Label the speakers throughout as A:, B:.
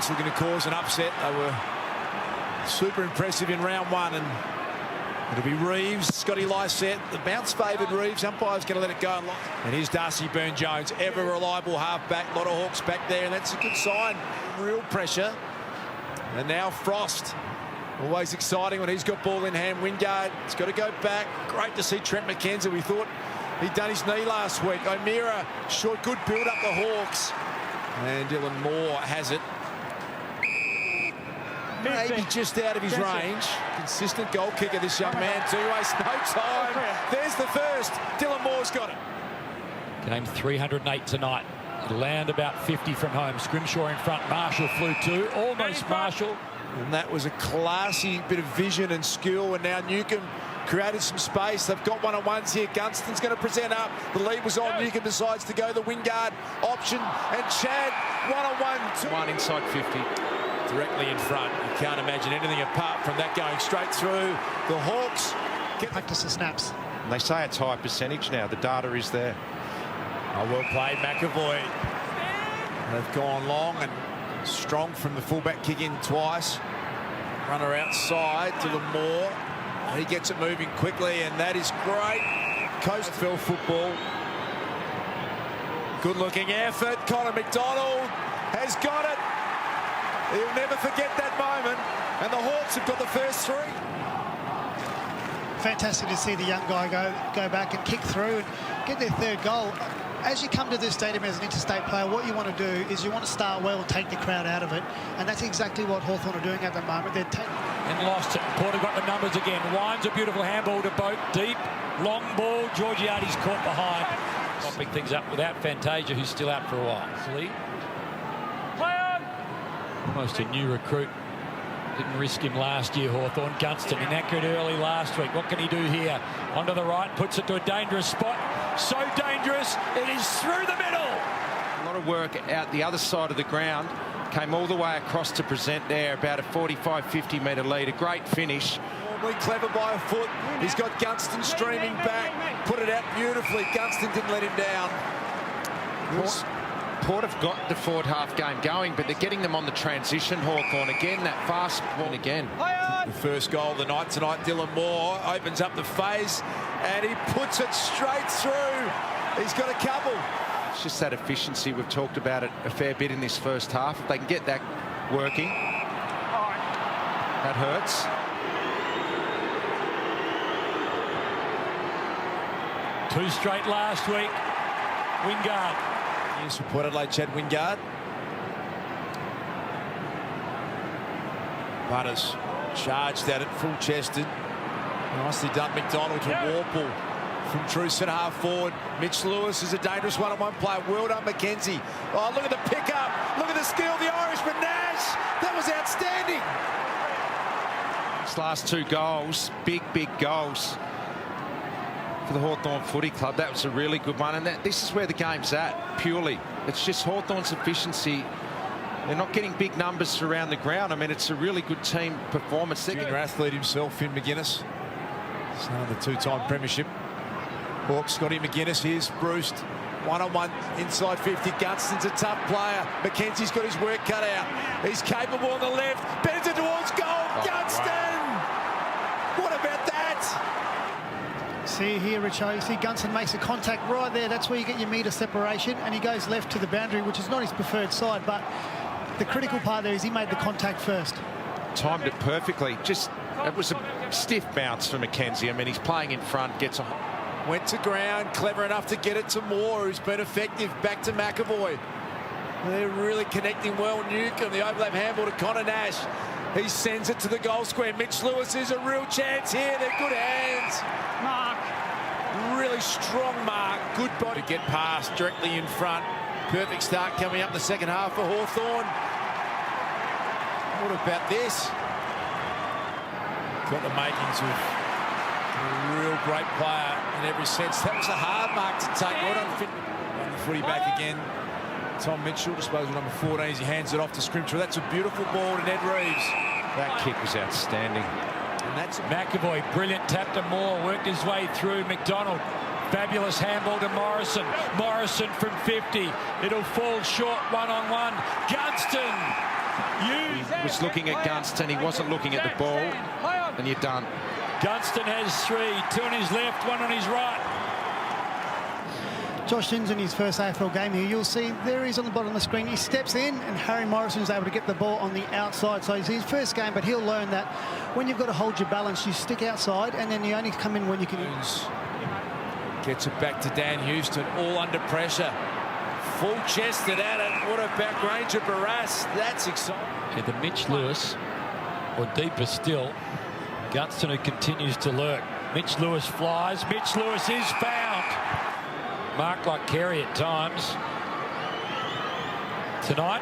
A: Hawks looking to cause an upset. They were super impressive in round one, and it'll be Reeves, Scotty Lysette. The bounce favoured Reeves. Umpire's going to let it go. And here's Darcy Byrne-Jones, ever reliable half-back. A lot of Hawks back there, and that's a good sign. Real pressure. And now Frost. Always exciting when he's got ball in hand. Wingard, it's got to go back. Great to see Trent McKenzie. We thought he'd done his knee last week. O'Meara, short, good build up the Hawks. And Dylan Moore has it. Maybe just out of his range. Consistent goal kicker, this young man. Too wastes no time. There's the first. Dylan Moore's got it.
B: Game 308 tonight. Land about 50 from home. Scrimshaw in front. Marshall flew two. Almost Marshall.
A: And that was a classy bit of vision and skill. And now Newcombe created some space. They've got one-on-ones here. Gunston's going to present up. The lead was on. Newcombe decides to go the Wingard option. And Chad, one-on-one.
C: One inside 50.
A: Directly in front. You can't imagine anything apart from that going straight through. The Hawks
D: practice the snaps.
C: And they say it's high percentage now. The data is there.
A: Oh, well played, McAvoy. They've gone long and strong from the fullback, kick in twice. Runner outside, Dylan Moore. He gets it moving quickly, and that is great. Coast AFL football. Good looking effort. Connor McDonald has got it. He'll never forget that moment. And the Hawks have got the first three.
D: Fantastic to see the young guy go back and kick through and get their third goal. As you come to this stadium as an interstate player, what you want to do is you want to start well and take the crowd out of it. And that's exactly what Hawthorn are doing at the moment. They're taking...
B: And lost it. Porter got the numbers again. Winds a beautiful handball to Boat. Deep. Long ball. Georgiades caught behind. Popping things up without Fantasia, who's still out for a while. Lee. Almost a new recruit. Didn't risk him last year, Hawthorn. Gunston inaccurate early last week. What can he do here? Onto the right, puts it to a dangerous spot. So dangerous, it is through the middle.
C: A lot of work out the other side of the ground. Came all the way across to present there, about a 45-50 metre lead. A great finish.
A: Normally clever by a foot. He's got Gunston streaming back. Put it out beautifully. Gunston didn't let him down.
C: Port have got the forward half game going, but they're getting them on the transition. Hawthorn again, that fast ball again.
A: The first goal of the night tonight, Dylan Moore opens up the phase and he puts it straight through. He's got a couple.
C: It's just that efficiency. We've talked about it a fair bit in this first half. If they can get that working, that hurts.
B: Two straight last week. Wingard.
A: Yes, for Port Adelaide, Chad Wingard. Butters charged at it, full-chested. Nicely done, McDonald to Warple from true centre half forward. Mitch Lewis is a dangerous one-on-one player. Well done, McKenzie. Oh, look at the pickup. Look at the skill of the Irishman. Nash, that was outstanding.
C: These last two goals, big goals for the Hawthorn Footy Club. That was a really good one, and this is where the game's at, purely. It's just Hawthorn's efficiency. They're not getting big numbers around the ground. I mean, it's a really good team performance.
A: Junior athlete himself, Finn McGuinness. Son of the two-time premiership. Hawks, Scotty McGuinness. Here's Bruce. One-on-one inside 50. Gunston's a tough player. McKenzie's got his work cut out. He's capable on the left. Bends it towards goal. Gunston! Wow. What about that?
D: See here, Richo, you see Gunston makes a contact right there. That's where you get your metre separation, and he goes left to the boundary, which is not his preferred side, but the critical part there is he made the contact first.
C: Timed it perfectly. It was a stiff bounce for McKenzie. I mean, he's playing in front, gets a...
A: Went to ground, clever enough to get it to Moore, who's been effective. Back to McAvoy. They're really connecting well. Newcombe, the overlap handball to Connor Nash. He sends it to the goal square. Mitch Lewis is a real chance here. They're good hands. Mark. Really strong mark. Good body. Get past directly in front. Perfect start coming up the second half for Hawthorn. What about this? Got the makings of a real great player in every sense. That was a hard mark to take. Well done, Finn. On the footy back again. Tom Mitchell, disposal number 14, as he hands it off to Scrimshaw. That's a beautiful ball to Ned Reeves.
C: That kick was outstanding.
A: And that's
B: McAvoy, brilliant tap to Moore, worked his way through. McDonald, fabulous handball to Morrison. Morrison from 50. It'll fall short one-on-one. Gunston
C: He was looking at Gunston. He wasn't looking at the ball. And you're done.
B: Gunston has 3. 2 on his left, 1 on his right.
D: Josh Sims in his first AFL game here, you'll see there he is on the bottom of the screen. He steps in and Harry Morrison's able to get the ball on the outside. So it's his first game, but he'll learn that when you've got to hold your balance, you stick outside and then you only come in when you can.
A: Gets it back to Dan Houston, all under pressure. Full-chested at it. What about Granger Barras? That's exciting.
B: Yeah, the Mitch Lewis, or deeper still, Gunston who continues to lurk. Mitch Lewis flies. Mitch Lewis is found. Marked like Carey at times. Tonight,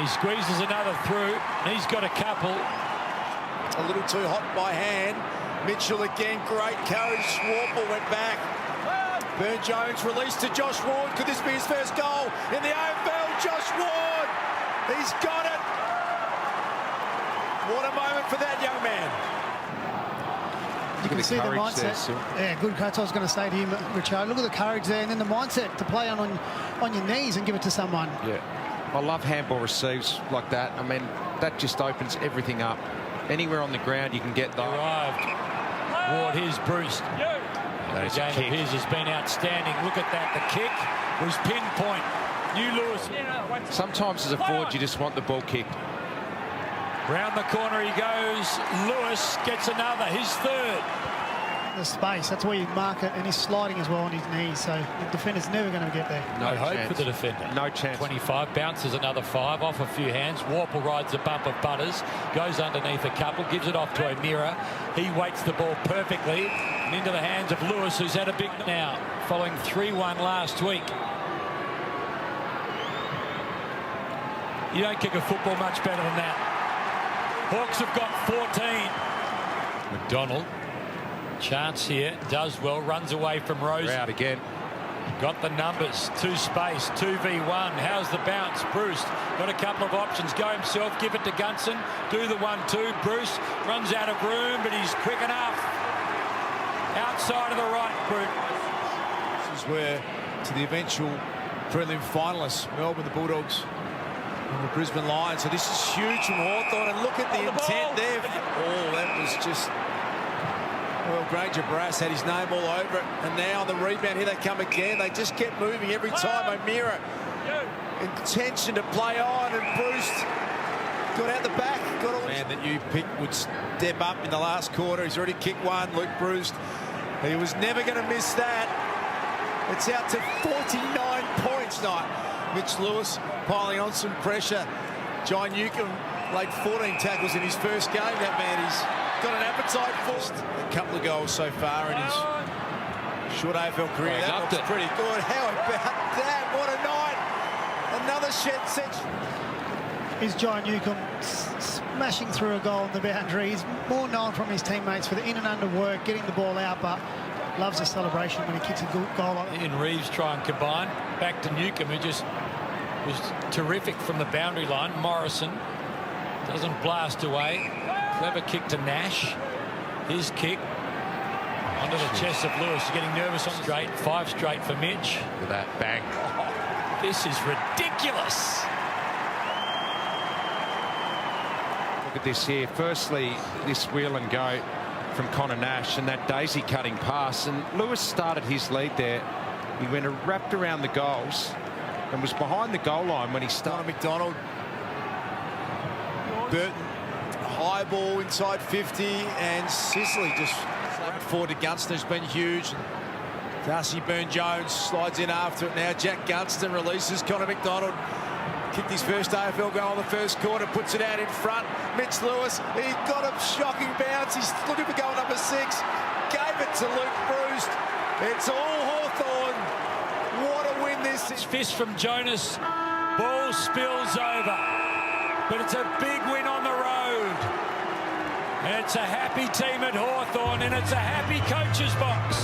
B: he squeezes another through, and he's got a couple.
A: A little too hot by hand. Mitchell again, great courage. Swarple went back. Burne-Jones released to Josh Ward. Could this be his first goal in the AFL? Josh Ward, he's got it. What a moment for that young man.
D: You can see the mindset. Yeah, good coach. I was going to say to you, Richard, look at the courage there, and then the mindset to play on your knees and give it to someone.
C: Yeah, I love handball receives like that. I mean, that just opens everything up. Anywhere on the ground, you can get that.
B: Arrived. Ward, here's Bruce. The game of his has been outstanding. Look at that. The kick was pinpoint. New Lewis.
C: Sometimes as a forward, you just want the ball kicked.
B: Round the corner he goes. Lewis gets another, his 3rd.
D: The space, that's where you mark it, and he's sliding as well on his knees, so the defender's never going to get there.
B: No hope for the defender.
C: No chance.
B: 25, bounces another 5, off a few hands. Warple rides a bump of Butters, goes underneath a couple, gives it off to O'Meara. He waits the ball perfectly, and into the hands of Lewis, who's had a big now, following 3-1 last week. You don't kick a football much better than that. Hawks have got 14. McDonald, chance here, does well, runs away from Rose.
C: Out again.
B: Got the numbers, 2 space, 2v1. How's the bounce? Bruce got a couple of options. Go himself, give it to Gunson, do the 1-2. Bruce runs out of room, but he's quick enough. Outside of the right, Bruce.
A: This is where, to the eventual prelim finalists, Melbourne, the Bulldogs, and the Brisbane Lions. So this is huge from Hawthorn, and look at the intent there. Oh, that was just... Well, Granger Barras had his name all over it, and now on the rebound, here they come again. They just kept moving every time. O'Meara, intention to play on, and Bruce got out the back. Got all man that you picked would step up in the last quarter. He's already kicked one. Luke Bruce, he was never going to miss that. It's out to 49 points tonight. Mitch Lewis piling on some pressure. John Newcomb laid 14 tackles in his first game. That man, he's got an appetite for a couple of goals so far in his short AFL career. That looks pretty good. How about that? What a night. Another shed section.
D: Is John Newcomb smashing through a goal on the boundary. He's more known from his teammates for the in and under work, getting the ball out, but loves the celebration when he kicks a good goal like that.
B: And Reeves try and combine. Back to Newcomb, who just was terrific from the boundary line. Morrison doesn't blast away. Clever kick to Nash. His kick onto the chest of Lewis. He's getting nervous on straight. 5 straight for Mitch.
C: With that bang.
B: Oh, this is ridiculous.
C: Look at this here. Firstly, this wheel and go from Connor Nash and that daisy cutting pass, and Lewis started his lead there. He went wrapped around the goals and was behind the goal line when he started.
A: McDonald, Burton, high ball inside 50, and Sicily just forward to Gunston, who's been huge. Darcy Burne-Jones slides in after it now. Jack Gunston releases Connor McDonald. Kicked his first AFL goal in the first quarter, puts it out in front. Mitch Lewis, he got a shocking bounce. He's looking for goal number 6. Gave it to Luke Bruce. It's all Hawthorn. What a win this is.
B: Fist from Jonas. Ball spills over. But it's a big win on the road. And it's a happy team at Hawthorn, and it's a happy coach's box.